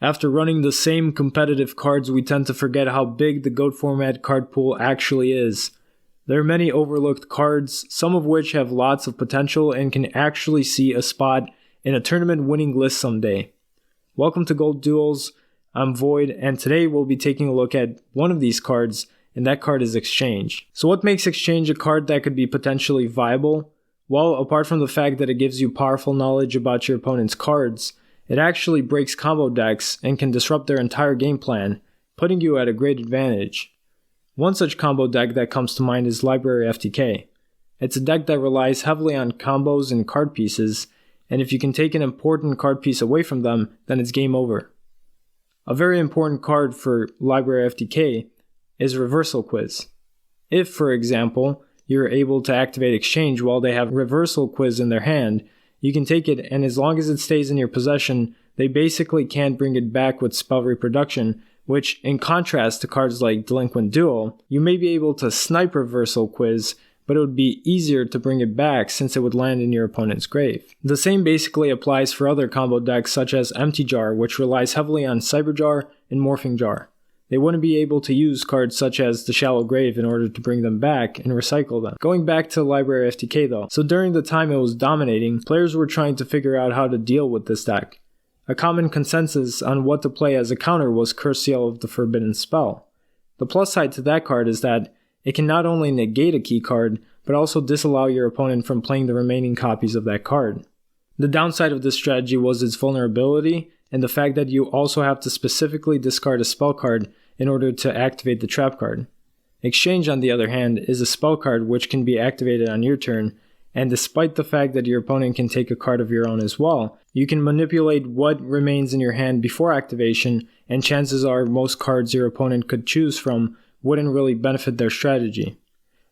After running the same competitive cards, we tend to forget how big the GOAT format card pool actually is. There are many overlooked cards, some of which have lots of potential and can actually see a spot in a tournament winning list someday. Welcome to Gold Duels, I'm Void, and today we'll be taking a look at one of these cards, and that card is Exchange. So what makes Exchange a card that could be potentially viable? Well, apart from the fact that it gives you powerful knowledge about your opponent's cards, it actually breaks combo decks and can disrupt their entire game plan, putting you at a great advantage. One such combo deck that comes to mind is Library FTK. It's a deck that relies heavily on combos and card pieces, and if you can take an important card piece away from them, then it's game over. A very important card for Library FTK is Reversal Quiz. If, for example, you're able to activate Exchange while they have Reversal Quiz in their hand, you can take it, and as long as it stays in your possession, they basically can't bring it back with spell reproduction, which, in contrast to cards like Delinquent Duel, you may be able to snipe Reversal Quiz, but it would be easier to bring it back since it would land in your opponent's grave. The same basically applies for other combo decks such as Empty Jar, which relies heavily on Cyber Jar and Morphing Jar. They wouldn't be able to use cards such as the Shallow Grave in order to bring them back and recycle them. Going back to Library FTK though, so during the time it was dominating, players were trying to figure out how to deal with this deck. A common consensus on what to play as a counter was Curse Seal of the Forbidden Spell. The plus side to that card is that it can not only negate a key card, but also disallow your opponent from playing the remaining copies of that card. The downside of this strategy was its vulnerability, and the fact that you also have to specifically discard a spell card in order to activate the trap card. Exchange, on the other hand, is a spell card which can be activated on your turn, and despite the fact that your opponent can take a card of your own as well, you can manipulate what remains in your hand before activation, and chances are most cards your opponent could choose from wouldn't really benefit their strategy.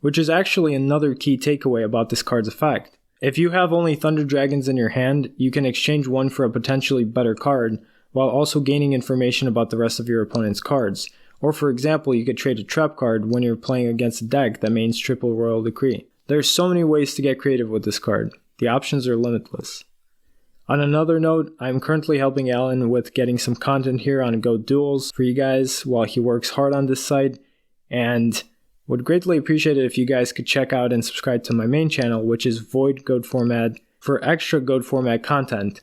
Which is actually another key takeaway about this card's effect. If you have only Thunder Dragons in your hand, you can exchange one for a potentially better card, while also gaining information about the rest of your opponent's cards. Or for example, you could trade a trap card when you're playing against a deck that mains triple Royal Decree. There's so many ways to get creative with this card. The options are limitless. On another note, I'm currently helping Alan with getting some content here on Go Duels for you guys while he works hard on this site, and would greatly appreciate it if you guys could check out and subscribe to my main channel, which is Void GOAT Format, for extra GOAT Format content.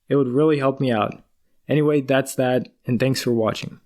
It would really help me out. Anyway, that's that, and thanks for watching.